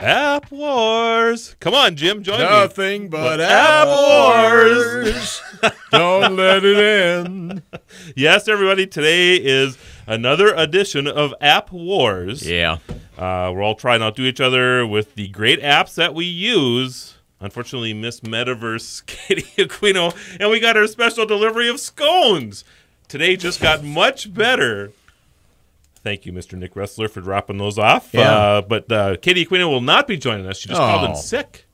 App Wars. Come on, Jim, join me. Nothing but App Wars. Don't let it end. Yes, everybody, today is another edition of App Wars. Yeah. We're all trying to outdo each other with the great apps that we use. Unfortunately, Miss Metaverse, Katie Aquino, and we got our special delivery of scones. Today just got much better. Thank you, Mr. Nick Ressler, for dropping those off. Yeah. But Katie Aquino will not be joining us. She just called in sick.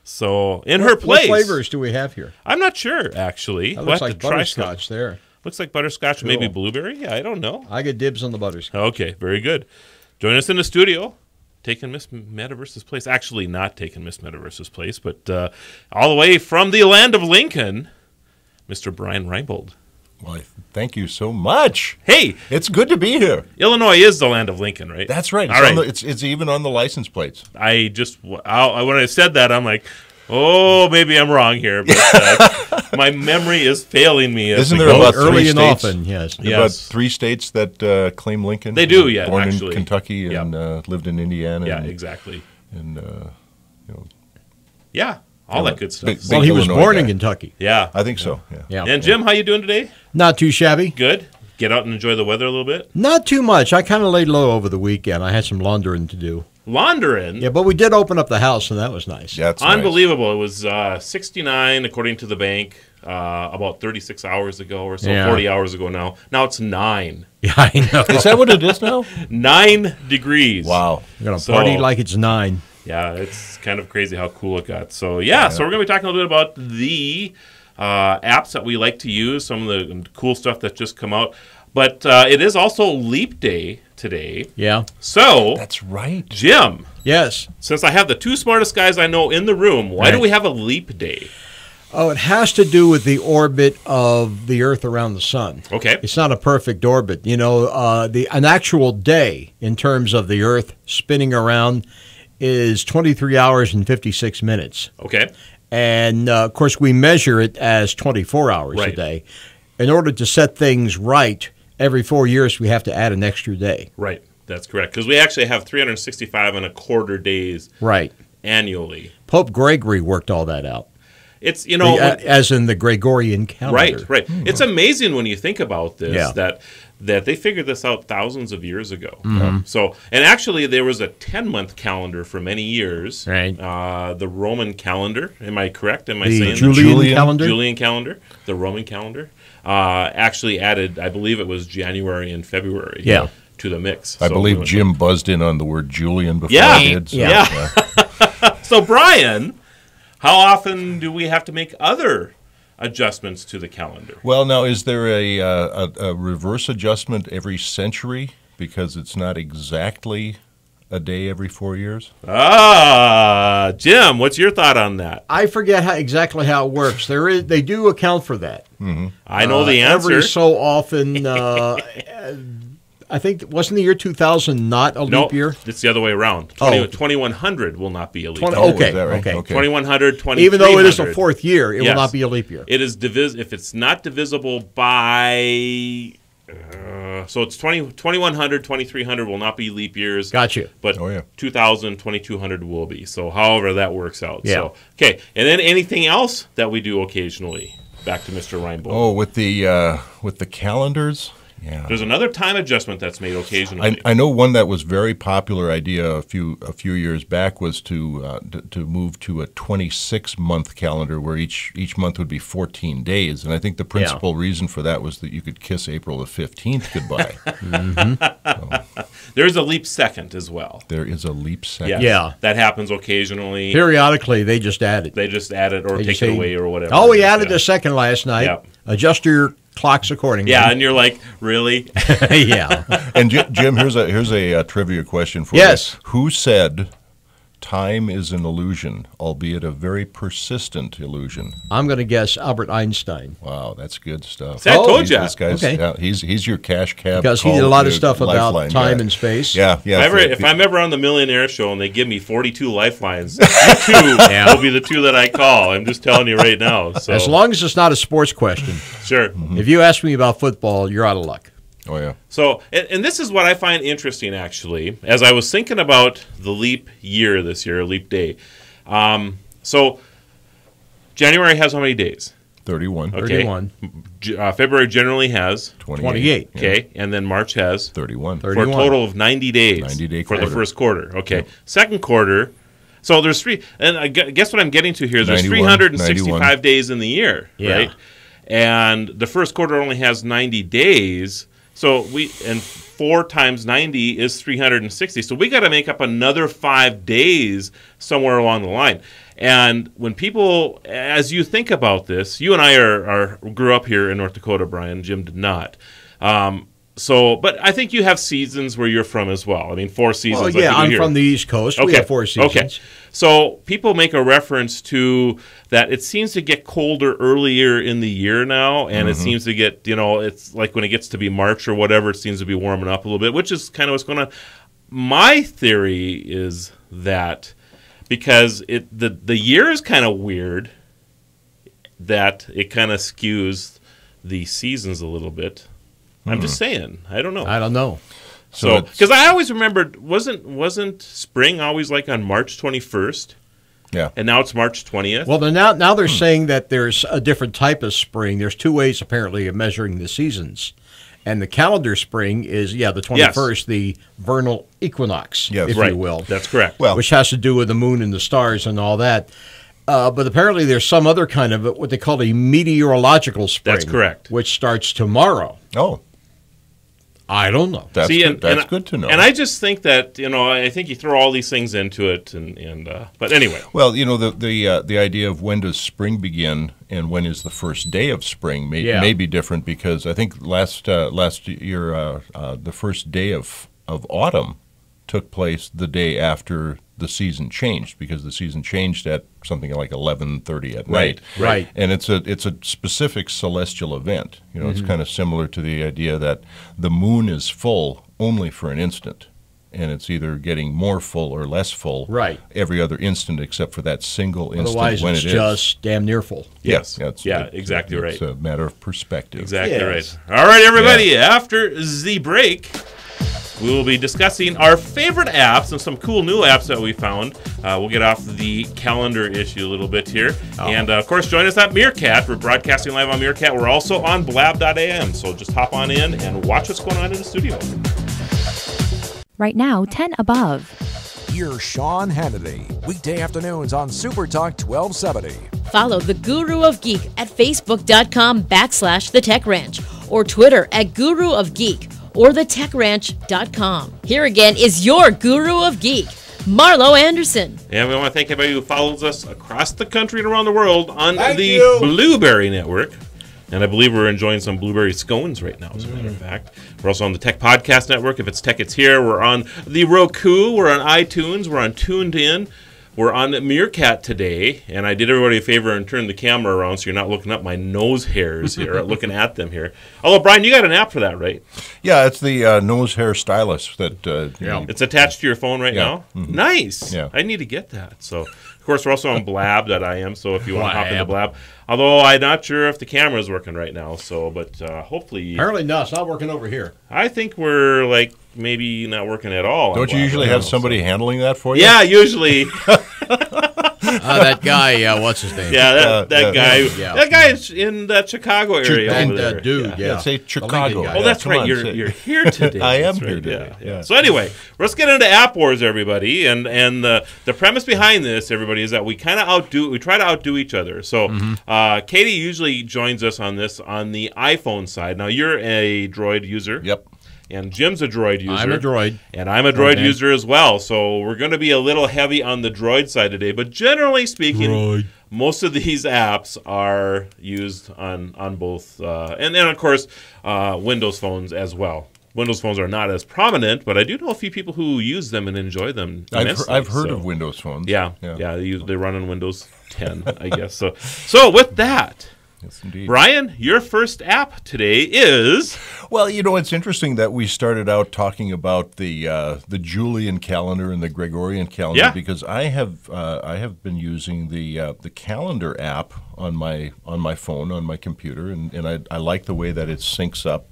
So, in her place. What flavors do we have here? I'm not sure, actually. That looks like butterscotch there. Looks like butterscotch, cool. Maybe blueberry. Yeah, I don't know. I get dibs on the butterscotch. Okay, very good. Join us in the studio, taking Miss Metaverse's place. Actually, not taking Miss Metaverse's place, but all the way from the land of Lincoln, Mr. Brian Reinbold. Well, thank you so much. Hey, it's good to be here. Illinois is the land of Lincoln, right? That's right. It's even on the license plates. When I said that, I'm like, oh, maybe I'm wrong here, but my memory is failing me. Isn't there about early and states? Often? Yes. About 3 states that claim Lincoln. They do, yeah. Born actually. in Kentucky and lived in Indiana. Yeah, exactly. And yeah. All that good stuff. Well, he was born in Kentucky. Yeah. I think so, yeah. And Jim, how you doing today? Not too shabby. Good. Get out and enjoy the weather a little bit? Not too much. I kind of laid low over the weekend. I had some laundering to do. Laundering? Yeah, but we did open up the house, and that was nice. Yeah, that's unbelievable. Nice. It was 69, according to the bank, about 36 hours ago or so, 40 hours ago now. Now it's 9. Yeah, I know. Is that what it is now? 9 degrees. Wow. We're going to party like it's 9. Yeah, it's kind of crazy how cool it got. So, so we're going to be talking a little bit about the apps that we like to use, some of the cool stuff that's just come out. But it is also Leap Day today. Yeah. So, that's right. Jim. Yes. Since I have the 2 smartest guys I know in the room, why do we have a Leap Day? Oh, it has to do with the orbit of the Earth around the sun. Okay. It's not a perfect orbit. You know, an actual day in terms of the Earth spinning around is 23 hours and 56 minutes. Okay. And, of course, we measure it as 24 hours a day. In order to set things right, every 4 years we have to add an extra day. Right. That's correct. Because we actually have 365 and a quarter days annually. Pope Gregory worked all that out. It's, you know, as in the Gregorian calendar. Right. It's amazing when you think about this that they figured this out thousands of years ago. So, and actually there was a 10-month calendar for many years. Right. The Roman calendar, am I correct? Am I the saying Julian calendar? Julian calendar, the Roman calendar, actually added, I believe it was January and February. To the mix. I believe Jim buzzed in on the word Julian before I did. Yeah. So, Brian, how often do we have to make other adjustments to the calendar? Well, now, is there a reverse adjustment every century because it's not exactly a day every 4 years? Jim, what's your thought on that? I forget exactly how it works. They do account for that. I know the answer. Every so often, I think, wasn't the year 2000 not a leap year? It's the other way around. 2100 will not be a leap year. Okay. 2100, 2300. Even though it is the 4th year, it will not be a leap year. It is if it's not divisible by... so it's 2100, 2300 will not be leap years. Gotcha. But 2000, 2200 will be. So however that works out. Yeah. So, okay. And then anything else that we do occasionally? Back to Mr. Reinbold. Oh, with the calendars? Yeah. There's another time adjustment that's made occasionally. I know one that was very popular idea a few years back was to move to a 26-month calendar where each month would be 14 days, and I think the principal reason for that was that you could kiss April the 15th goodbye. There's a leap second as well. There is a leap second. Yeah, that happens occasionally. Periodically, they just add it. They just add it or take it away or whatever. Oh, we added a second last night. Yep. Adjust your clocks accordingly. Yeah, and you're like, really? Yeah. And Jim, here's a trivia question for you. Who said time is an illusion, albeit a very persistent illusion? I'm going to guess Albert Einstein. Wow, that's good stuff. See, I told you. This guy's, he's your cash cab. Because he did a lot of stuff about time and space. Yeah. If I'm ever on the Millionaire Show and they give me 42 lifelines, you two will be the 2 that I call. I'm just telling you right now. So. As long as it's not a sports question. Sure. If you ask me about football, you're out of luck. Oh, yeah. So, and this is what I find interesting, actually, as I was thinking about the leap year this year, leap day. So, January has how many days? 31. Okay. 31. February generally has 28. Okay, and then March has 31. for a total of 90 days 90-day for the quarter. first quarter. Okay, Yep. Second quarter. So there's three, and I guess what I'm getting to here is there's 91, 365 days in the year, Yeah. right? And the first quarter only has 90 days. So 4 times 90 is 360. So we got to make up another 5 days somewhere along the line. And when people, as you think about this, you and I grew up here in North Dakota, Brian. Jim did not. But I think you have seasons where you're from as well. I mean, 4 seasons. Well, like yeah, you do I'm here. from the East Coast. We have 4 seasons. Okay. So people make a reference to that it seems to get colder earlier in the year now, and it seems to get, it's like when it gets to be March or whatever, it seems to be warming up a little bit, which is kind of what's going on. My theory is that because the year is kind of weird, that it kind of skews the seasons a little bit. I'm just saying. I don't know. I don't know. So, because I always remembered, wasn't spring always like on March 21st? Yeah. And now it's March 20th? Well, now they're saying that there's a different type of spring. There's 2 ways, apparently, of measuring the seasons. And the calendar spring is, the 21st, the vernal equinox, if right. you will. That's correct. Well, which has to do with the moon and the stars and all that. But apparently there's some other kind of what they call a meteorological spring. That's correct. Which starts tomorrow. Oh. I don't know. That's good to know. And I just think that, I think you throw all these things into it. But anyway. Well, the idea of when does spring begin and when is the first day of spring may be different, because I think last year the first day of autumn took place the day after the season changed, because the season changed at something like 11:30 at night. Right. And it's a specific celestial event. It's kind of similar to the idea that the moon is full only for an instant, and it's either getting more full or less full every other instant except for that single instant. Otherwise, when it's it is. just damn near full. Yes. Exactly right. It's a matter of perspective. Exactly Yes. right. All right, everybody. After the break, we will be discussing our favorite apps and some cool new apps that we found. We'll get off the calendar issue a little bit here. And, of course, join us at Meerkat. We're broadcasting live on Meerkat. We're also on blab.am, so just hop on in and watch what's going on in the studio. Right now, 10 above. Here's Sean Hannity, weekday afternoons on Super Talk 1270. Follow the Guru of Geek at Facebook.com/The Tech Ranch or Twitter at Guru of Geek or TheTechRanch.com. Here again is your Guru of Geek, Marlo Anderson. And we want to thank everybody who follows us across the country and around the world on the you. Blueberry Network. And I believe we're enjoying some blueberry scones right now, as a matter of fact. We're also on the Tech Podcast Network. If it's Tech, it's here. We're on the Roku. We're on iTunes. We're on Tuned In. We're on Meerkat today. And I did everybody a favor and turned the camera around so you're not looking up my nose hairs here, looking at them here. Although, Brian, you got an app for that, right? Yeah, it's the nose hair stylus that. It's attached to your phone right now? Mm-hmm. Nice. Yeah. I need to get that. So, of course, we're also on blab.im, so if you want to hop into Blab. Although I'm not sure if the camera is working right now, but hopefully. Apparently not. It's not working over here. I think we're maybe not working at all. Don't you usually have somebody handling that for you? Yeah, usually. That guy, what's his name? Yeah, that guy. Yeah. That guy is in that Chicago area over there. Dude, yeah. Say Chicago. guy. Oh, that's Come right. on, You're here today. I am That's here right, today. Yeah. So anyway, let's get into App Wars, everybody. And the premise behind this, everybody, is that we kind of try to outdo each other. So Katie usually joins us on this on the iPhone side. Now you're a Droid user. Yep. And Jim's a Droid user. I'm a Droid. And I'm a Droid user as well. So we're going to be a little heavy on the Droid side today. But generally speaking, most of these apps are used on both. And then, of course, Windows phones as well. Windows phones are not as prominent, but I do know a few people who use them and enjoy them immensely. I've heard of Windows phones. Yeah. They run on Windows 10, I guess. So with that, yes, indeed. Brian, your first app today is... Well, it's interesting that we started out talking about the Julian calendar and the Gregorian calendar because I have been using the calendar app on my phone, on my computer, and I like the way that it syncs up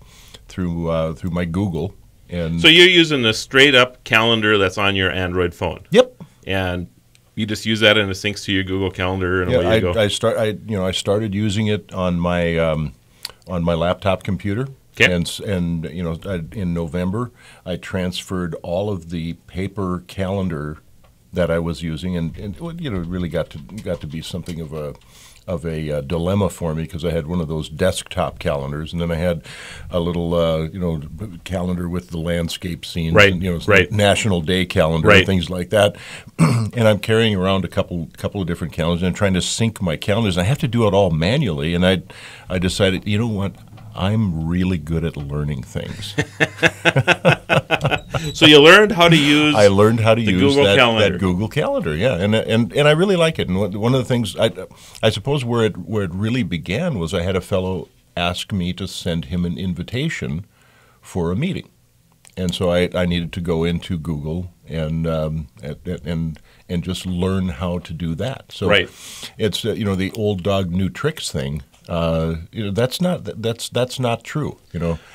through my Google. And so you're using a straight up calendar that's on your Android phone. Yep. And you just use that and it syncs to your Google Calendar and away you go. I started using it on my laptop computer. Okay. And in November I transferred all of the paper calendar that I was using, and it really got to be something of a dilemma for me, because I had one of those desktop calendars, and then I had a little calendar with the landscape scenes, right, and, National Day calendar, and things like that. And I'm carrying around a couple of different calendars, and I'm trying to sync my calendars. And I have to do it all manually, and I decided, you know what? I'm really good at learning things. So you learned how to use. I learned how to use Google Calendar. that Google Calendar, yeah, and I really like it. And one of the things I suppose where it really began was I had a fellow ask me to send him an invitation for a meeting, and so I needed to go into Google and just learn how to do that. So it's the old dog new tricks thing. That's not true.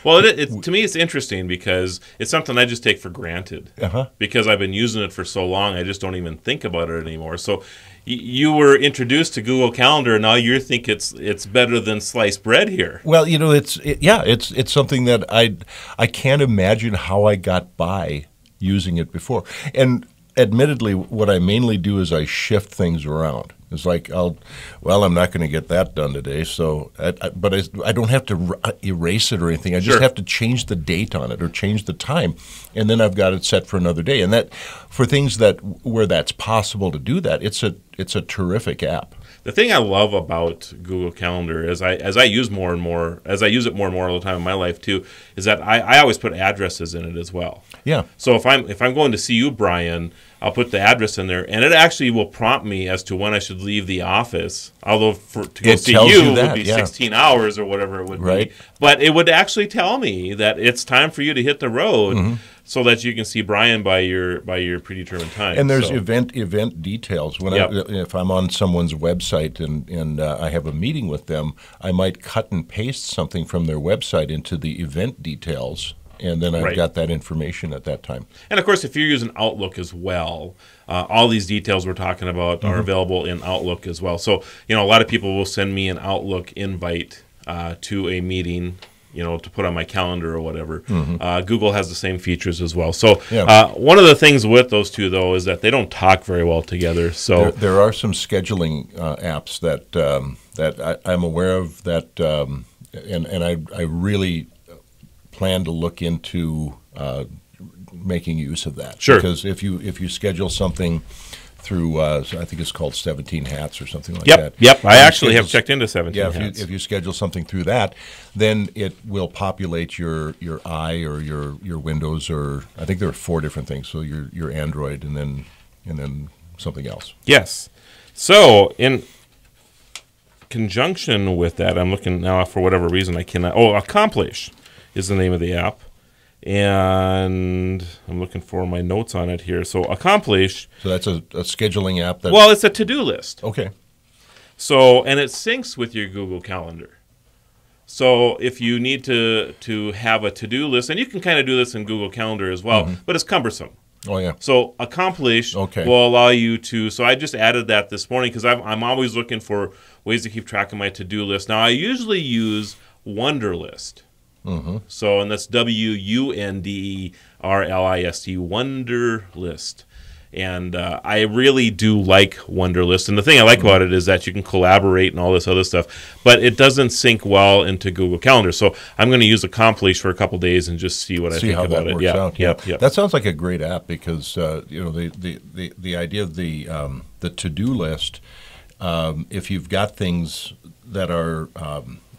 Well, to me, it's interesting because it's something I just take for granted. Because I've been using it for so long, I just don't even think about it anymore. So, you were introduced to Google Calendar, and now you think it's better than sliced bread here. Well, it's something that I can't imagine how I got by using it before. And admittedly, what I mainly do is I shift things around. It's like, I'm not going to get that done today, so but I don't have to erase it or anything. I just have to change the date on it or change the time, and then I've got it set for another day. And that, for things where that's possible to do that, it's a terrific app. The thing I love about Google Calendar is as I use it more and more all the time in my life too, is that I always put addresses in it as well. Yeah. So if I'm going to see you, Brian, I'll put the address in there, and it actually will prompt me as to when I should leave the office. Although to go see you would be 16 hours or whatever it would be. But it would actually tell me that it's time for you to hit the road, so that you can see Brian by your predetermined time. And there's event details. If I'm on someone's website and I have a meeting with them, I might cut and paste something from their website into the event details. And then I've got that information at that time. And, of course, if you're using Outlook as well, all these details we're talking about are available in Outlook as well. So, a lot of people will send me an Outlook invite to a meeting, to put on my calendar or whatever. Google has the same features as well. So one of the things with those two, though, is that they don't talk very well together. So there are some scheduling apps that I'm aware of that, and I really plan to look into making use of that. Sure. Because if you schedule something through, I think it's called 17 Hats or something like that. Yep. I actually have checked into 17 Hats. If you schedule something through that, then it will populate your I or your Windows, or I think there are 4 different things. So your Android and then something else. Yes. So in conjunction with that, I'm looking now, for whatever reason I cannot. Accomplish is the name of the app. And I'm looking for my notes on it here. So Accomplish. So that's a scheduling app. Well, it's a to-do list. Okay. So, and it syncs with your Google Calendar. So if you need to have a to-do list, and you can kind of do this in Google Calendar as well, but it's cumbersome. Oh, yeah. So Accomplish will allow you to. So I just added that this morning because I'm always looking for ways to keep track of my to-do list. Now, I usually use Wunderlist. So, and that's Wunderlist, Wunderlist. And I really do like Wunderlist. And the thing I like about it is that you can collaborate and all this other stuff, but it doesn't sync well into Google Calendar. So I'm going to use Accomplish for a couple days and just see what I think about it. Out. That sounds like a great app because the idea of the to-do list, if you've got things that are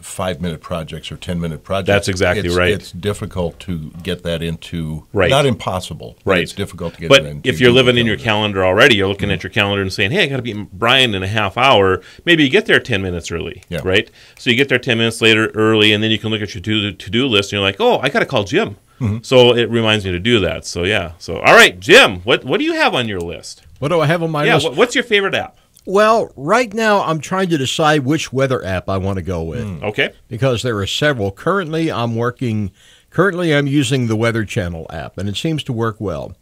5-minute projects or 10-minute projects. That's exactly right. It's difficult to get that into, right. Not impossible, but it's difficult to get that into. But if you're living in your calendar already, you're looking at your calendar and saying, hey, I got to be Brian in a half hour. Maybe you get there 10 minutes early, right? So you get there 10 minutes later early, and then you can look at your to-do list, and you're like, oh, I got to call Jim. So it reminds me to do that. So, yeah. So, all right, Jim, what do you have on your list? What do I have on my list? What's your favorite app? Well, right now I'm trying to decide which weather app I want to go with. Okay. Because there are several. Currently, I'm working Currently, I'm using the Weather Channel app, and it seems to work well.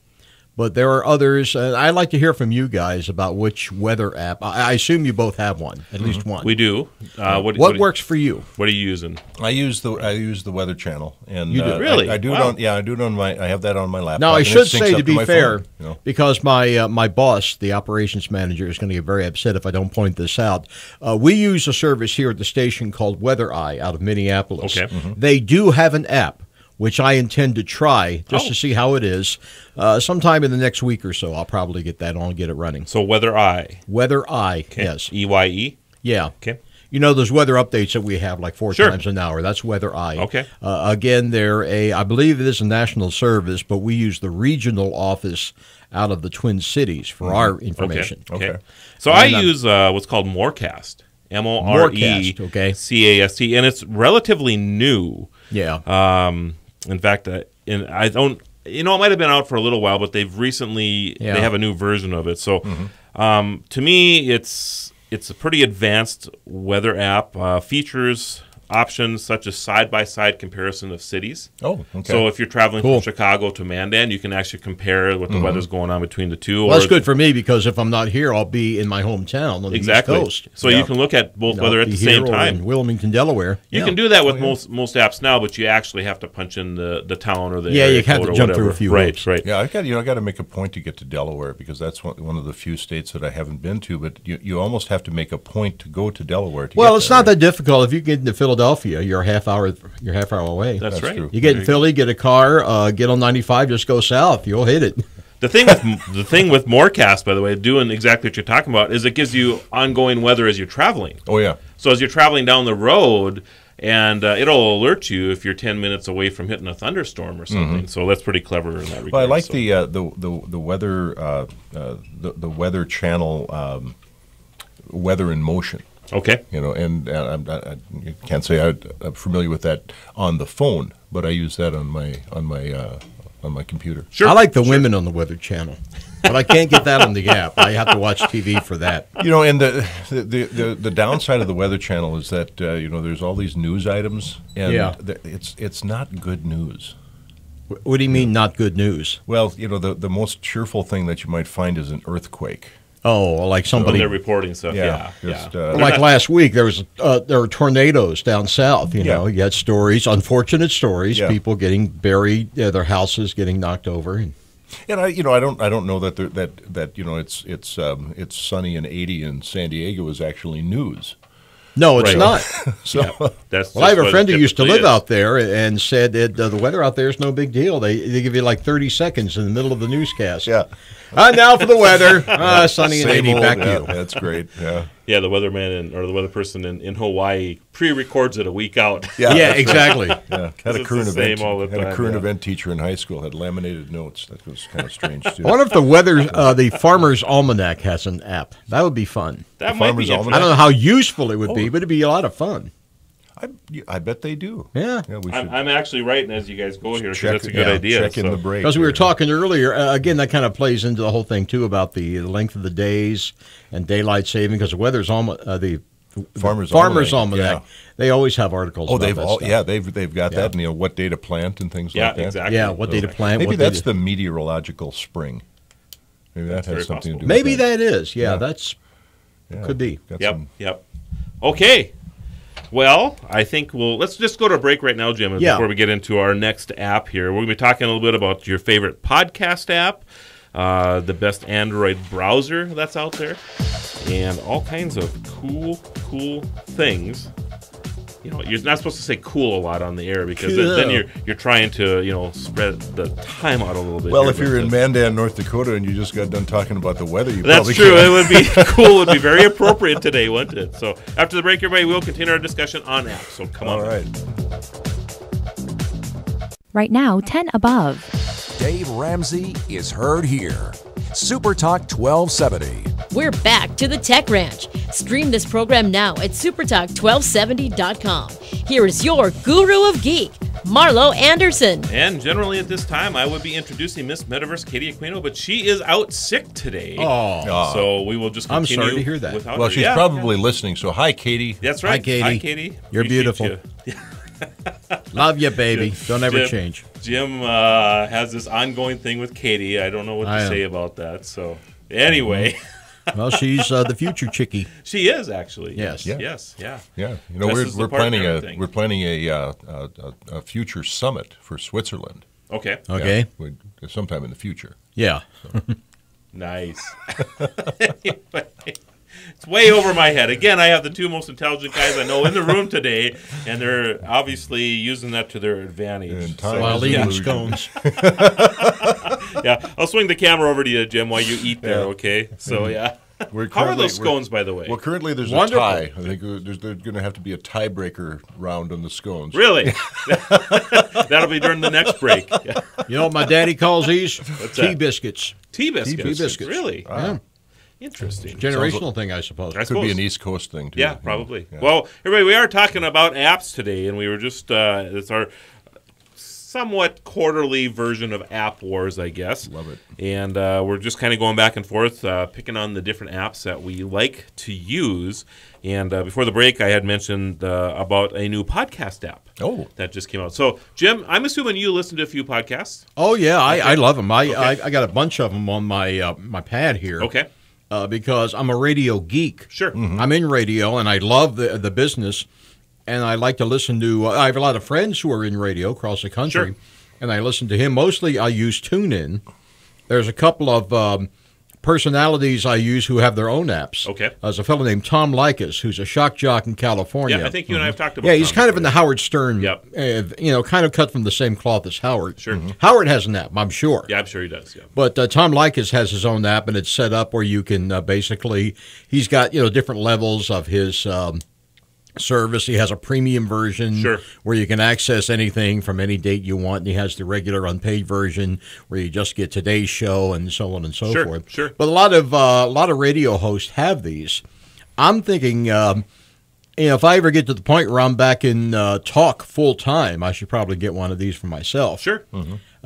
But there are others. I'd like to hear from you guys about which weather app. I assume you both have one, at least one. We do. What works for you? What are you using? I use the Weather Channel, and you do really? I do it on. Yeah, I do it on my. I have that on my laptop. Now I and should it syncs say, up to be my fair, phone, you know. because my boss, the operations manager, is going to get very upset if I don't point this out. We use a service here at the station called Weather Eye out of Minneapolis. Okay. Mm-hmm. They do have an app, which I intend to try just to see how it is. Sometime in the next week or so, I'll probably get that on and get it running. So Weather Eye. Weather Eye, Okay. yes. EYE? Yeah. Okay. You know those weather updates that we have like four Sure. times an hour. That's Weather Eye. Okay. Again, I believe it is a national service, but we use the regional office out of the Twin Cities for our information. Okay. So I use what's called Morecast. Morecast, okay. MORECAST, and it's relatively new. Yeah. In fact, I don't. It might have been out for a little while, but they've recently they have a new version of it. So, to me, it's a pretty advanced weather app. Features options such as side-by-side comparison of cities. Oh, okay. So if you're traveling Cool. from Chicago to Mandan, you can actually compare what the weather's going on between the two. Well, that's good for me because if I'm not here, I'll be in my hometown on the Exactly. East Coast. So you can look at both weather at the same In time. Wilmington, Delaware. You can do that with most apps now, but you actually have to punch in the town or the area you have code to or jump whatever. through a few Right, hoops. right. Yeah, I got to make a point to get to Delaware because that's one of the few states that I haven't been to. But you almost have to make a point to go to Delaware. Well, it's not that difficult. If you get into Philadelphia, you're a half hour away. That's right. true. You get in Philly, get a car, get on 95, just go south. You'll hit it. The thing with Morecast, by the way, doing exactly what you're talking about, is it gives you ongoing weather as you're traveling. Oh yeah. So as you're traveling down the road, and it'll alert you if you're 10 minutes away from hitting a thunderstorm or something. So that's pretty clever in that regard. Well, I like so. the weather the Weather Channel weather in motion. Okay. And I can't say I'm familiar with that on the phone, but I use that on my computer. Sure. I like the women on the Weather Channel, but I can't get that on the app. I have to watch TV for that. And the downside of the Weather Channel is that there's all these news items, and it's not good news. What do you mean, not good news? Well, the most cheerful thing that you might find is an earthquake. Oh, like somebody. They're reporting stuff. Yeah. Like last week, there were tornadoes down south. You know, you had stories, unfortunate stories, people getting buried, their houses getting knocked over. And I don't know that it's sunny and 80 in San Diego is actually news. No, it's not. So I have a friend who used to live out there and said that the weather out there is no big deal. They give you like 30 seconds in the middle of the newscast. Yeah. Now for the weather. Sunny and 80, back to you. That's great. Yeah. Yeah, the weatherman or the weather person in Hawaii pre-records it a week out. Yeah, exactly. Yeah. Had a It's current the same event. all the Had a time, current yeah. event teacher in high school. Had laminated notes. That was kind of strange too. I wonder if the weather, the Farmer's Almanac has an app. That would be fun. That The might Farmer's be Almanac? I don't know how useful it would be, but it'd be a lot of fun. I bet they do. Yeah. We should I'm actually writing as you guys go here because check. that's a good idea. Check in so. the break. Because we were here. talking earlier, again, that kind of plays into the whole thing, too, about the length of the days and daylight saving, because the weather's the Farmer's Almanac. Yeah. They always have articles Oh, about they've that all stuff. they've got that, and what day to plant and things Yeah, like that. exactly. Yeah, what day to plant. Maybe what day that's to- the meteorological spring. Maybe that very has something to do. Maybe with that. that is. Yeah, Yeah. that's Yeah. could be. Got Yep, some- yep. Okay. Well, I think let's just go to a break right now, Jim, before we get into our next app here. We're going to be talking a little bit about your favorite podcast app, the best Android browser that's out there, and all kinds of cool things. You're not supposed to say "cool" a lot on the air because then you're trying to spread the time out a little bit. Well, here, if you're in Mandan, North Dakota, and you just got done talking about the weather, you that's probably true. can't. It would be cool. It would be very appropriate today, wouldn't it? So after the break, everybody, we'll continue our discussion on apps. So come on. All right. Right now, 10 above. Dave Ramsey is heard here. Super Talk 1270. We're back to the Tech Ranch. Stream this program now at supertalk1270.com. Here is your guru of geek, Marlo Anderson. And generally at this time, I would be introducing Miss Metaverse Katie Aquino, but she is out sick today. Oh, So we will just I'm continue sorry to hear that. without Well, her. she's probably listening. So, hi, Katie. That's right. Hi, Katie. Katie. You're Appreciate beautiful. you. Love you, baby. Don't ever Jim, change. Jim has this ongoing thing with Katie. I don't know what to say about that. So anyway. Well, she's the future chickie. She is actually. Yes. Yeah. Yes. Yeah. Yeah, We're planning a future summit for Switzerland. Okay. Okay. Yeah, sometime in the future. Yeah. Nice. Anyway, it's way over my head. Again, I have the two most intelligent guys I know in the room today, and they're obviously using that to their advantage. While eating scones. Yeah, I'll swing the camera over to you, Jim, while you eat there, okay? So, yeah. How are those scones, by the way? Well, currently there's Wonderful. a tie. I think there's going to have to be a tiebreaker round on the scones. Really? That'll be during the next break. Yeah. You know what my daddy calls these? Tea biscuits. Tea biscuits. Tea biscuits. Really? Yeah. Interesting. Generational thing, I suppose. Could be an East Coast thing, too. Yeah, probably. Yeah. Well, everybody, we are talking about apps today, and we were just, it's our somewhat quarterly version of App Wars, I guess. Love it. And we're just kind of going back and forth, picking on the different apps that we like to use. And before the break, I had mentioned about a new podcast app that just came out. So, Jim, I'm assuming you listen to a few podcasts. Oh, yeah. I love them. I got a bunch of them on my my pad here. Okay. Because I'm a radio geek. Sure. Mm-hmm. I'm in radio, and I love the business. And I like to listen to, I have a lot of friends who are in radio across the country, Sure. and I listen to him. Mostly I use TuneIn. There's a couple of personalities I use who have their own apps. Okay. There's a fellow named Tom Likas, who's a shock jock in California. Yeah, I think you and I have talked about Yeah, he's Tom kind of before. in the Howard Stern, Yep. Kind of cut from the same cloth as Howard. Sure. Mm-hmm. Howard has an app, I'm sure. Yeah, I'm sure he does, yeah. But Tom Likas has his own app, and it's set up where you can basically, he's got different levels of his service. He has a premium version Sure. where you can access anything from any date you want, and he has the regular unpaid version where you just get today's show and so on and so Sure, forth. sure. But a lot of radio hosts have these. I'm thinking, if I ever get to the point where I'm back in talk full time, I should probably get one of these for myself. Sure.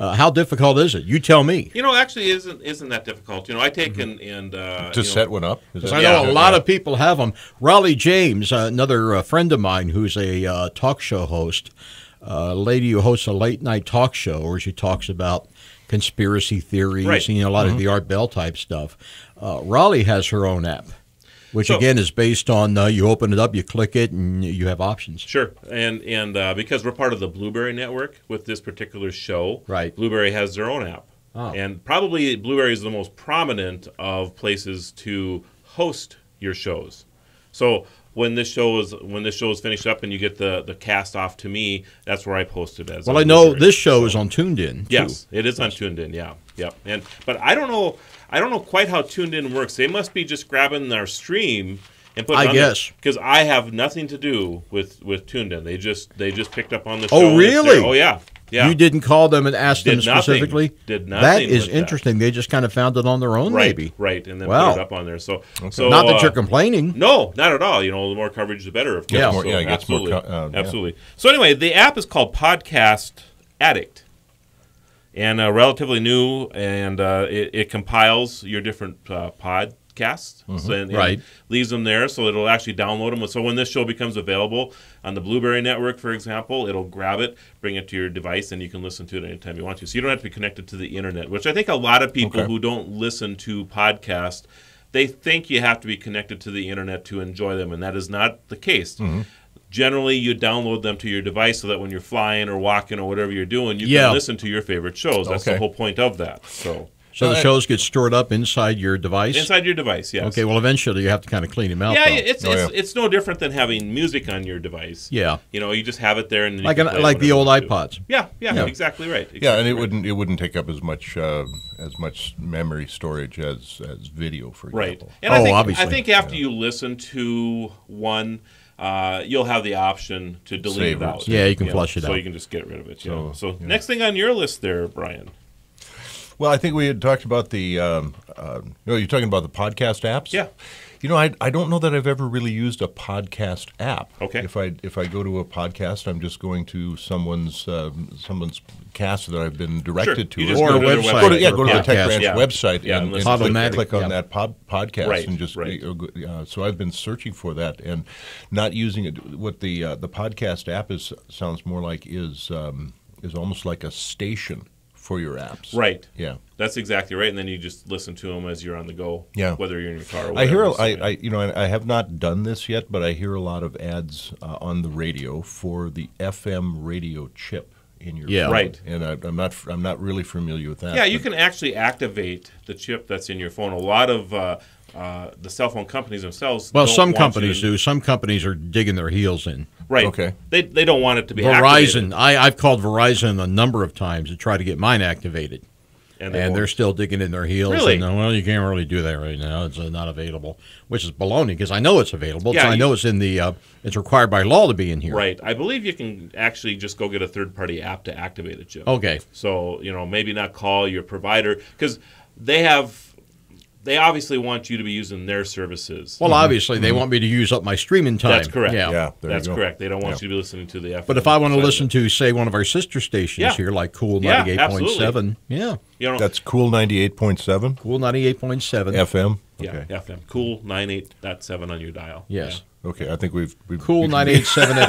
How difficult is it? You tell me. Actually, isn't that difficult? I take and To set one up? Because I know a lot of people have them. Raleigh James, another friend of mine who's a talk show host, a lady who hosts a late-night talk show where she talks about conspiracy theories, Right. and a lot of the Art Bell type stuff. Raleigh has her own app, which, again, is based on you open it up, you click it, and you have options. Sure, and because we're part of the Blueberry Network with this particular show, Right. Blueberry has their own app, and probably Blueberry is the most prominent of places to host your shows. So when this show is finished up and you get the cast off to me, that's where I post it as. Well, on I know Blueberry. this show is on TuneIn, too. Yes, it is on TuneIn. Yeah, yeah. But I don't know quite how TuneIn works. They must be just grabbing our stream and putting it on guess. because I have nothing to do with TuneIn. They just picked up on the show. Oh, and it's really? there. Oh, yeah. Yeah. You didn't call them and ask them Did nothing. specifically? Did That nothing is with interesting. They just kind of found it on their own, Right, maybe. right, and then Wow. put it up on there. So Not that you're complaining. No, not at all. The more coverage, the better. Of course. Yeah. More- So, yeah, it gets more absolutely, yeah. absolutely. So anyway, the app is called Podcast Addict, and relatively new, and it compiles your different podcasts and Right. leaves them there, so it'll actually download them. So when this show becomes available on the Blueberry Network, for example, it'll grab it, bring it to your device, and you can listen to it anytime you want to. So you don't have to be connected to the internet, which I think a lot of people who don't listen to podcasts, they think you have to be connected to the internet to enjoy them, and that is not the case. Generally, you download them to your device so that when you're flying or walking or whatever you're doing, you can listen to your favorite shows. That's the whole point of that. So the shows get stored up inside your device? Inside your device, yes. Okay, well, eventually you have to kind of clean them out, Yeah, though. it's no different than having music on your device. Yeah. You just have it there, and then Like you can play like the whatever old you want to. iPods. Yeah, exactly right. Yeah, and Exactly it wouldn't take up as much memory storage as video, for right. example. And I obviously. think after you listen to one, you'll have the option to delete Save it it. out. Yeah, you can flush it so out. you can just get rid of it. So, So next thing on your list there, Brian. Well, I think we had talked about the. You're talking about the podcast apps. Yeah. I don't know that I've ever really used a podcast app. Okay. If I go to a podcast, I'm just going to someone's cast that I've been directed to. You just Or go a to their website. Go to the Yeah. Tech Ranch Yeah. website Yeah, and and click on yeah. that podcast Right, and just right. so I've been searching for that and not using it. What the podcast app sounds more like is almost like a station for your apps. Right. Yeah. That's exactly right. And then you just listen to them as you're on the go. Yeah. Whether you're in your car or I whatever. hear I have not done this yet, but I hear a lot of ads on the radio for the FM radio chip in your Yeah. phone. Right. And I'm not really familiar with that. Yeah, you but- can actually activate the chip that's in your phone. A lot of the cell phone companies themselves. Well, don't some want companies you to- do. Some companies are digging their heels in. Right. Okay. They don't want it to be Verizon, activated. I've called Verizon a number of times to try to get mine activated. And And they're won't. still digging in their heels. Really? And, well, you can't really do that right now. It's not available, which is baloney because I know it's available. Yeah, I know it's in the. It's required by law to be in here. Right. I believe you can actually just go get a third-party app to activate it, Jim. Okay. So, maybe not call your provider because they obviously want you to be using their services. Well, obviously they want me to use up my streaming time. That's correct. Yeah. Yeah, there you That's go. correct. They don't want Yeah. you to be listening to the FM. But if I want to side of listen it. to, say, one of our sister stations Yeah. here, like Cool Yeah, 98.7, yeah, That's Cool 98.7 Cool 98.7, FM. yeah, Okay. FM. Cool 98.7 on your dial. yes, Okay. I think we've Cool we can-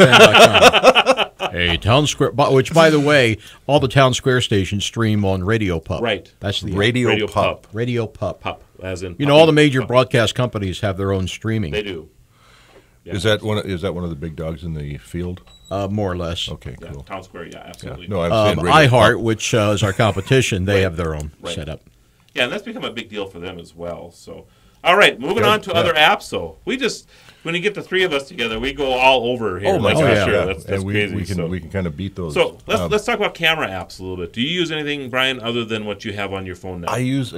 987fm.com. Hey, Town Square, which, by the way, all the Town Square stations stream on Radio Pup. Right. That's the Radio, Radio Pup. Pup. Radio Pup. Pup, as in All the puppy. major Pup. broadcast companies have their own streaming. They do. Yeah. Is that one of the big dogs in the field? More or less. Okay, Yeah, cool. Town Square, yeah, Yeah. absolutely. No, I'm saying Radio iHeart, Pup. which is our competition, they Right. have their own Right. setup. Yeah, and that's become a big deal for them as well. So, all right, moving Good, on to yeah. other apps. Though when you get the three of us together, we go all over here. Oh my That's gosh, for sure. yeah. That's and crazy. we can so kind of beat those. let's talk about camera apps a little bit. Do you use anything, Brian, other than what you have on your phone now? I use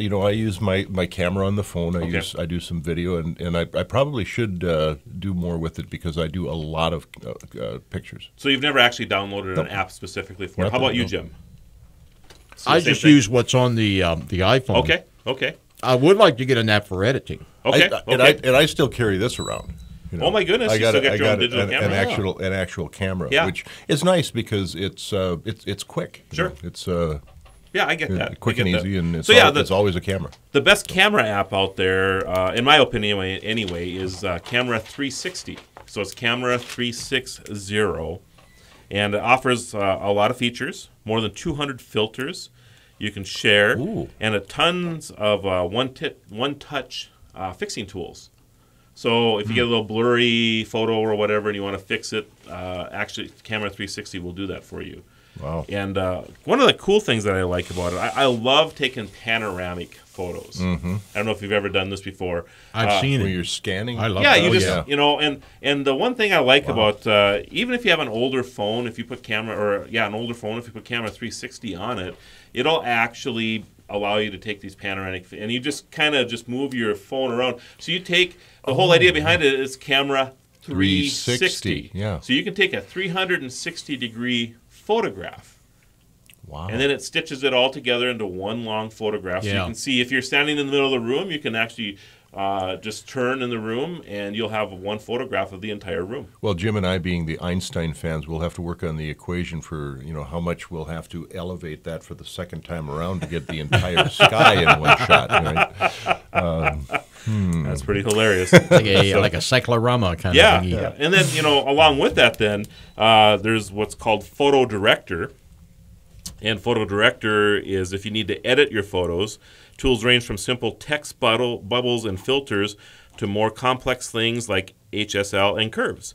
my camera on the phone. I do some video, and I probably should do more with it because I do a lot of pictures. So you've never actually downloaded an app specifically for it. Not How that about I you, know. Jim? I Same just thing? use what's on the iPhone. Okay. I would like to get an app for editing. Okay. And I still carry this around. Oh my goodness, I you got, still got I your own got digital camera? an actual camera, Yeah. which is nice because it's quick. you Sure. know. It's Yeah, I get that. quick I and get that. easy, and it's, So, yeah, it's always a camera. The best camera app out there, in my opinion anyway, is Camera 360. So it's Camera 360, and it offers a lot of features, more than 200 filters you can share, Ooh. and tons of one-touch fixing tools. So if you get a little blurry photo or whatever and you want to fix it, actually Camera 360 will do that for you. Wow. And one of the cool things that I like about it, I love taking panoramic photos. Mm-hmm. I don't know if you've ever done this before. I've seen When it. you're scanning, I love Yeah, that. you just yeah. and the one thing I like about even if you have an older phone, if you put an older phone, if you put Camera 360 on it, it'll actually allow you to take these panoramic, and you just kind of just move your phone around. So you take the whole idea behind it is Camera 360. Yeah. So you can take a 360-degree photograph. Wow. And then it stitches it all together into one long photograph. So you Yeah. can see if you're standing in the middle of the room, you can actually just turn in the room, and you'll have one photograph of the entire room. Well, Jim and I, being the Einstein fans, we'll have to work on the equation for how much we'll have to elevate that for the second time around to get the entire sky in one shot. Right? That's pretty hilarious. Like a cyclorama kind Yeah, of thingy. yeah. And then, along with that, then there's what's called Photo Director. And Photo Director is if you need to edit your photos. Tools range from simple text bubbles and filters to more complex things like HSL and curves.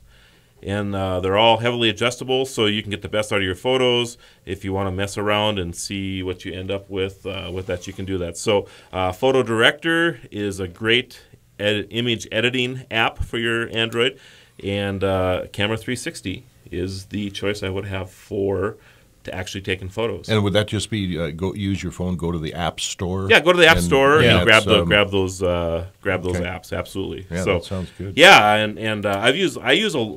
And they're all heavily adjustable, so you can get the best out of your photos. If you want to mess around and see what you end up with that, you can do that. So Photo Director is a great image editing app for your Android. And Camera 360 is the choice I would have for actually taking photos. And would that just be use your phone, go to the App Store? Yeah, go to the App Store and grab that's, those okay. apps. Absolutely. Yeah, so, that sounds good. Yeah, and I use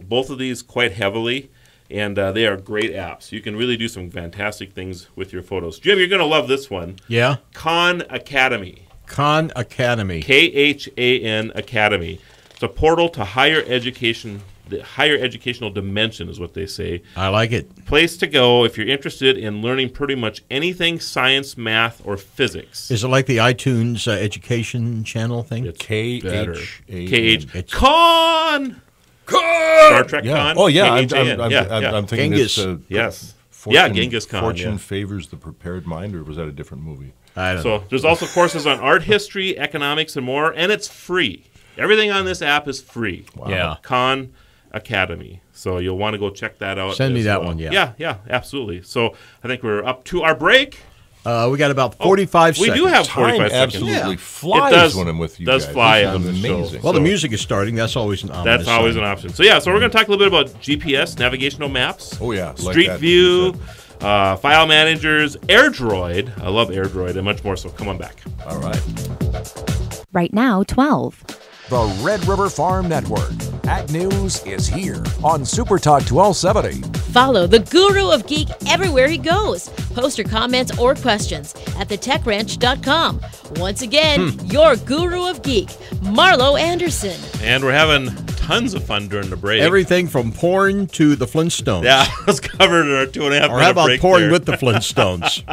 both of these quite heavily, and they are great apps. You can really do some fantastic things with your photos. Jim, you're going to love this one. Yeah? Khan Academy. Khan Academy. KHAN Academy. It's a portal to higher education. The higher educational dimension is what they say. I like it. Place to go if you're interested in learning pretty much anything science, math, or physics. Is it like the iTunes education channel thing? It's KHAN. Khan! Star Trek Yeah. Khan? Oh, yeah. I'm KHAN. thinking Genghis. it's Yes. Fortune, Genghis Khan. Fortune yeah. favors the prepared mind, or was that a different movie? I don't know. So there's also courses on art history, economics, and more, and it's free. Everything on this app is free. Wow. Yeah. Khan Academy. So you'll want to go check that out. Send me as that well. one, yeah. Yeah, absolutely. So I think we're up to our break. We got about 45 We seconds. do have Time 45 seconds. absolutely It flies does- when I'm with you does guys. fly This is on the show. amazing. Well, the So- music is starting. That's always an ominous That's always sign. an option. So we're going to talk a little bit about GPS, navigational maps. Oh, yeah. Like Street that, View, file managers, Airdroid. I love Airdroid and much more. So come on back. All right. Right now, 12. The Red River Farm Network. Ag News is here on Super Talk 1270. Follow the Guru of Geek everywhere he goes. Post your comments or questions at thetechranch.com. Once again, your Guru of Geek, Marlo Anderson. And we're having tons of fun during the break. Everything from porn to the Flintstones. Yeah, it was covered in our 2.5 Or minute how about break porn there. with the Flintstones?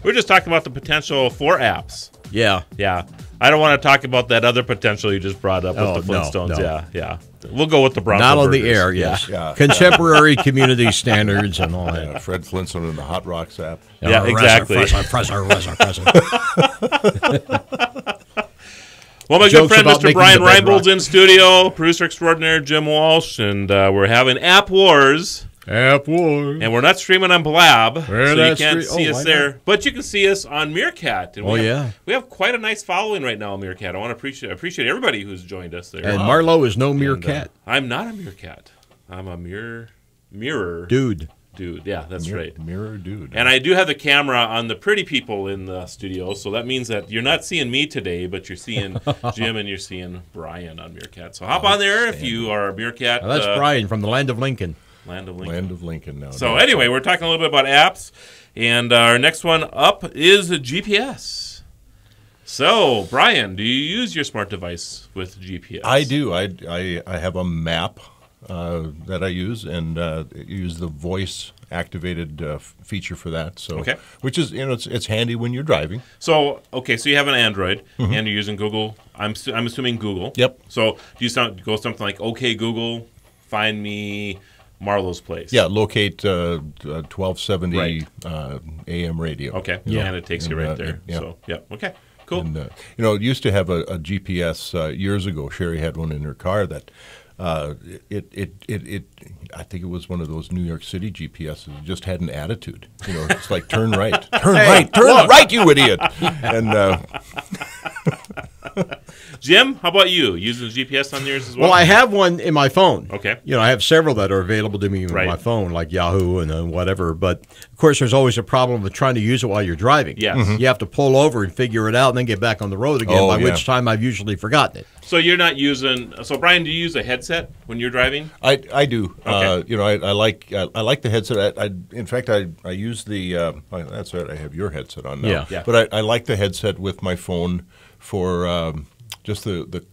We're just talking about the potential for apps. Yeah. Yeah. I don't want to talk about that other potential you just brought up Oh, with the no, Flintstones. no. Yeah. We'll go with the Bronco Not on the burgers. air, yes. Yeah. Contemporary community standards and all that. Fred Flintstone and the Hot Rocks app. Yeah, exactly. Well, my good Jokes friend about Mr. making Brian the bedrock. Reinbold's in studio, producer extraordinaire Jim Walsh, and we're having App Wars. App War. And we're not streaming on Blab, so you that's can't free. see Oh, us why there. not? But you can see us on Meerkat. And Oh, we have quite a nice following right now on Meerkat. I want to appreciate everybody who's joined us there. And Marlo is no mere And, cat. I'm not a Meerkat. I'm a mirror Dude. dude. Yeah, that's right. Mirror dude. And I do have the camera on the pretty people in the studio, so that means that you're not seeing me today, but you're seeing Jim and you're seeing Brian on Meerkat. So hop on there if you are a Meerkat. Now, that's Brian from the land of Lincoln. Land of Lincoln. Land of Lincoln now. So anyway, we're talking a little bit about apps, and our next one up is GPS. So, Brian, do you use your smart device with GPS? I do. I have a map that I use, and use the voice activated feature for that. So, Okay. which is it's handy when you're driving. So, okay, so you have an Android, and you're using Google. I'm assuming Google. Yep. So, do you go something like, "Okay, Google, find me Marlo's place"? Yeah, locate 1270 Right. AM radio. Okay. Yeah. And it takes you And, right there. yeah. So, yeah. Okay. Cool. And, it used to have a GPS years ago. Sherry had one in her car that it I think it was one of those New York City GPSs. It just had an attitude. It's like turn right, turn right, you idiot. And Jim, how about you? Using GPS on yours as well? Well, I have one in my phone. Okay. I have several that are available to me on Right. my phone, like Yahoo and whatever. But, of course, there's always a problem with trying to use it while you're driving. Yes. Mhm. You have to pull over and figure it out and then get back on the road again, Oh, by yeah. which time I've usually forgotten it. So you're not using. So Brian, do you use a headset when you're driving? I do. Okay. I like the headset. In fact, I use the. That's right. I have your headset on now. Yeah. But I like the headset with my phone for just the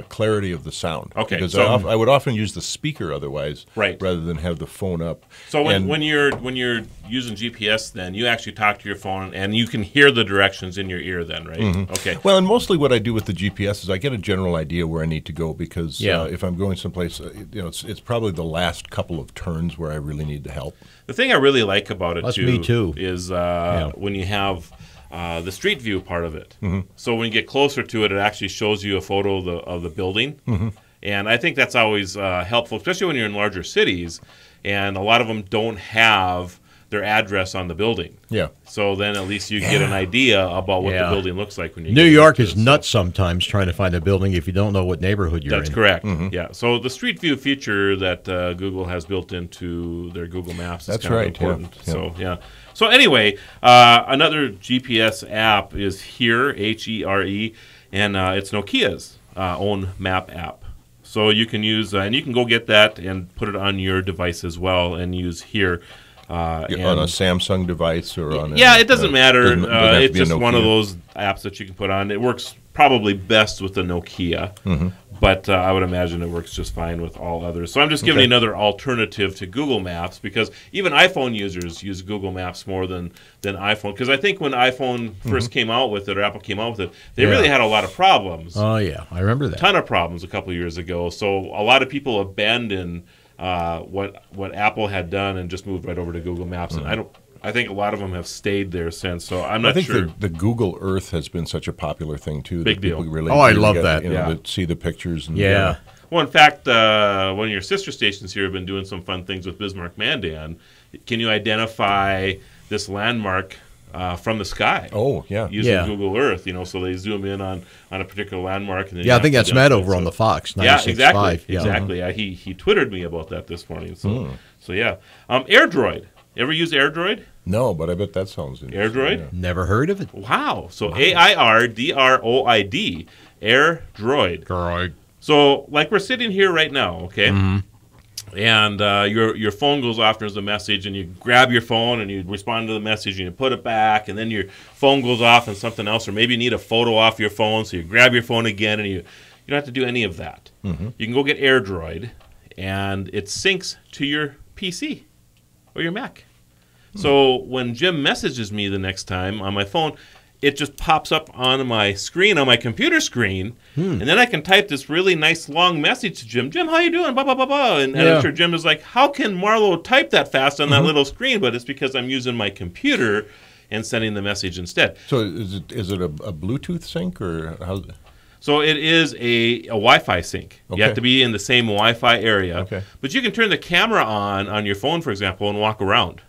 clarity of the sound. Okay, Because so- I would often use the speaker otherwise, Right. rather than have the phone up. So And- when you're using GPS, then you actually talk to your phone and you can hear the directions in your ear. Then, right? Mm-hmm. Okay. Well, and mostly what I do with the GPS is I get a general idea where I need to go, because Yeah. if I'm going someplace, it's probably the last couple of turns where I really need the help. The thing I really like about it That's too, me too. is when you have the street view part of it. Mm-hmm. So when you get closer to it, it actually shows you a photo of the building, Mm-hmm. and I think that's always helpful, especially when you're in larger cities, and a lot of them don't have their address on the building. Yeah. So then at least you get an idea about what the Yeah. building looks like when you New get York into is it. nuts sometimes trying to find a building if you don't know what neighborhood you're That's in. correct. Mm-hmm. Yeah. So the Street View feature that Google has built into their Google Maps is That's kind right, of important. yeah. So yeah. So anyway, another GPS app is Here, HERE, and it's Nokia's own map app. So you can use and you can go get that and put it on your device as well and use Here. On a Samsung device or on it doesn't matter. Doesn't have to It's be a just one of Nokia. those apps that you can put on. It works probably best with the Nokia, but I would imagine it works just fine with all others. So I'm just giving you another alternative to Google Maps, because even iPhone users use Google Maps more than iPhone. Because I think when iPhone first came out with it, or Apple came out with it, they really had a lot of problems. Oh, yeah. I remember that. Ton of problems a couple of years ago. So a lot of people abandoned what Apple had done and just moved right over to Google Maps. And I think a lot of them have stayed there since. So I'm not sure. I think the Google Earth has been such a popular thing too. Big that people deal. Really, Oh, I really love get, that. To see the pictures. And, Yeah. Well, in fact, one of your sister stations here have been doing some fun things with Bismarck Mandan. Can you identify this landmark from the sky? Oh, yeah. Using Google Earth, so they zoom in on a particular landmark. And then I think that's Matt over on the Fox. 96.5. Yeah, exactly. Yeah. Exactly. He twittered me about that this morning. So yeah. Airdroid. Ever use Airdroid? No, but I bet that sounds interesting. Airdroid? Yeah. Never heard of it. Wow. So AIRDROID. Airdroid. So, like we're sitting here right now, okay? And your phone goes off, there's a message, and you grab your phone and you respond to the message and you put it back, and then your phone goes off and something else, or maybe you need a photo off your phone, so you grab your phone again, and you don't have to do any of that. You can go get Airdroid, and it syncs to your PC or your Mac. So when Jim messages me the next time on my phone, it just pops up on my screen, on my computer screen, and then I can type this really nice long message to Jim. Jim, how you doing? Blah, blah, blah, blah. And I'm sure Jim is like, how can Marlo type that fast on that little screen? But it's because I'm using my computer and sending the message instead. So is it a Bluetooth sync or how? So it is a Wi-Fi sync. You have to be in the same Wi-Fi area. Okay. But you can turn the camera on your phone, for example, and walk around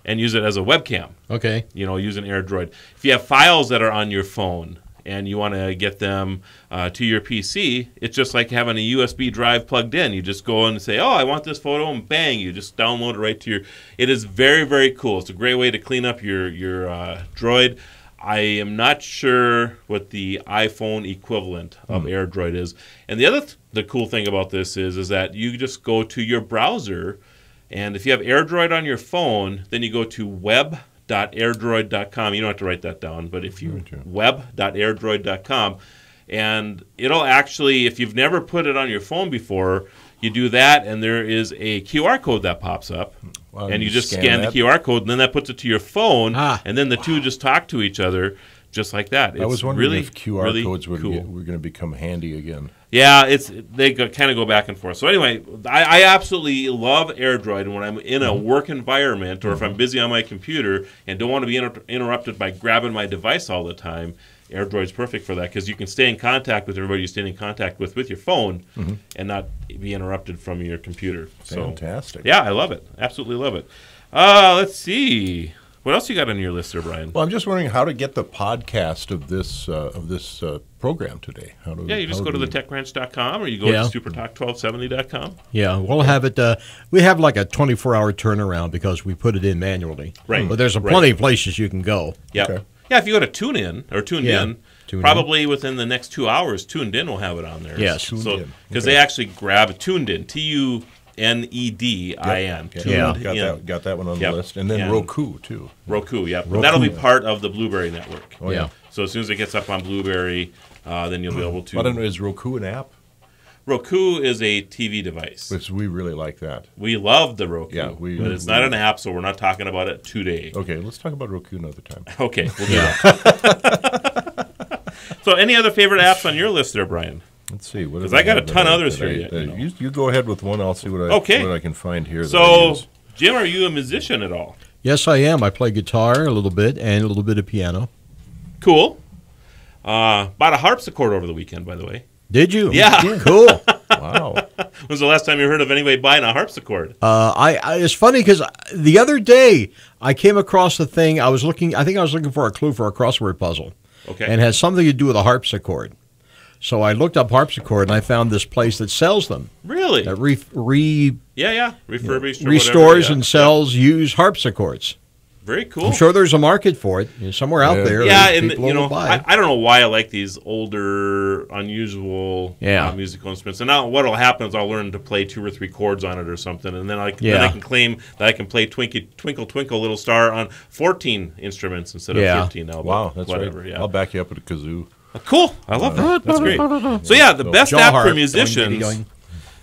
and use it as a webcam. Okay. Using Airdroid. If you have files that are on your phone and you want to get them to your PC, it's just like having a USB drive plugged in. You just go and say, oh, I want this photo, and bang, you just download it right to your... It is very, very cool. It's a great way to clean up your Droid. I am not sure what the iPhone equivalent of Airdroid is. And the cool thing about this is that you just go to your browser, and if you have Airdroid on your phone, then you go to web.airdroid.com. You don't have to write that down, but if you web.airdroid.com, and it'll actually, if you've never put it on your phone before, you do that, and there is a QR code that pops up, and you just scan the QR code, and then that puts it to your phone, and then the two just talk to each other just like that. I was wondering if QR codes were cool. going to become handy again. Yeah, they kind of go back and forth. So anyway, I absolutely love Airdroid, and when I'm in a work environment or if I'm busy on my computer and don't want to be interrupted by grabbing my device all the time, Airdroid's perfect for that because you can stay in contact with everybody you stay in contact with your phone and not be interrupted from your computer. Fantastic. So, yeah, I love it. Absolutely love it. Let's see. What else you got on your list there, Brian? Well, I'm just wondering how to get the podcast of this program today. You just go to thetechranch.com or you go to supertalk1270.com. Yeah, we'll have it. We have like a 24-hour turnaround because we put it in manually. Right. But there's plenty of places you can go. Yeah. Okay. Yeah, if you go to TuneIn or Tuned In, probably within the next 2 hours, Tuned In will have it on there. Yes. Because they actually grab Tuned In, TUNEDIN. Got that one on the list. And then Roku, too. Roku, yeah. Roku. That'll be part of the Blueberry network. Oh, yeah. So as soon as it gets up on Blueberry, then you'll be able to... I don't know, is Roku an app? Roku is a TV device. Which we really like that. We love the Roku. Yeah, but it's not an app, so we're not talking about it today. Okay, let's talk about Roku another time. Okay, we'll do that. So any other favorite apps on your list there, Brian? Let's see. Because I got a ton of others here. You go ahead with one. I'll see what I can find here. So, Jim, are you a musician at all? Yes, I am. I play guitar a little bit and a little bit of piano. Cool. Bought a harpsichord over the weekend, by the way. Did you? Yeah. Cool. Wow. When was the last time you heard of anybody buying a harpsichord? It's funny because the other day I came across a thing. I think I was looking for a clue for a crossword puzzle. Okay. And it had something to do with a harpsichord. So I looked up harpsichord, and I found this place that sells them. Really? That refurbished or restores whatever, and sells used harpsichords. Very cool. I'm sure there's a market for it somewhere out there. Yeah, there's and people you who know, will buy it. I don't know why I like these older, unusual musical instruments. And now what'll happen is I'll learn to play 2 or 3 chords on it or something, and then I can claim that I can play Twinkle Twinkle Little Star on 14 instruments instead of 13 now. Wow, that's whatever. right. Yeah. I'll back you up with a kazoo. Cool. I love that. That's great. So yeah, the best Jaw app harp. for musicians Going.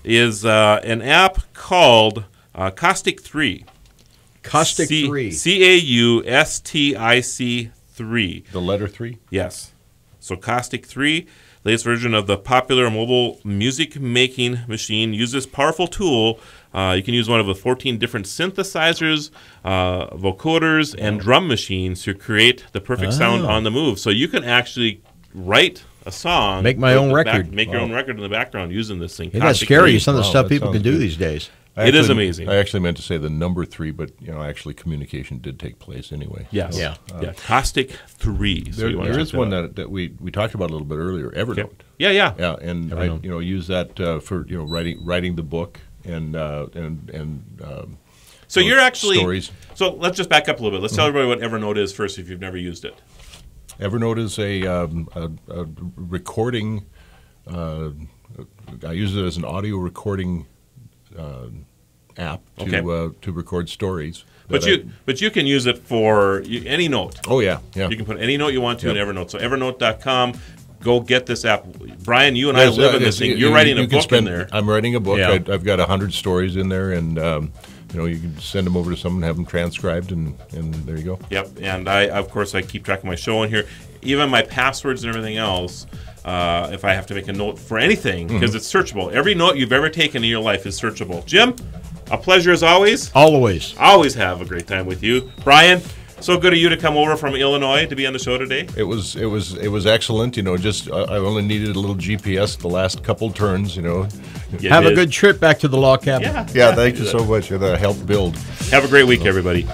is an app called Caustic 3. Caustic 3. Caustic 3. The letter 3? Yes. So Caustic 3, latest version of the popular mobile music making machine, uses this powerful tool. You can use one of the 14 different synthesizers, vocoders, and drum machines to create the perfect sound on the move. So you can actually write a song. Make my own record. Make your own record in the background using this thing. Isn't that Caustic scary? 3. Some of the stuff that people can sounds do good. these days. It is amazing. I actually meant to say the number 3, but actually communication did take place anyway. Yes. Yeah. Caustic 3. So There is one that we talked about a little bit earlier, Evernote. Okay. Yeah. Yeah, and I use that for writing the book and So you're actually stories. So let's just back up a little bit. Let's tell everybody what Evernote is first if you've never used it. Evernote is a recording. I use it as an audio recording app to record stories. But you can use it for any note. Oh yeah. You can put any note you want to in Evernote. So Evernote.com. Go get this app. Brian, you and I live in this thing. You're writing a book in there. I'm writing a book. Yeah. I've got 100 stories in there, and you can send them over to someone, have them transcribed, and there you go. Yep. And of course, I keep track of my show in here. Even my passwords and everything else. If I have to make a note for anything, because it's searchable. Every note you've ever taken in your life is searchable. Jim, a pleasure as always. Always. Always have a great time with you. Brian, so good of you to come over from Illinois to be on the show today. It was excellent. Just I only needed a little GPS the last couple turns. Have a good trip back to the log cabin. Yeah, thank you so much. That helped build. Have a great week, everybody.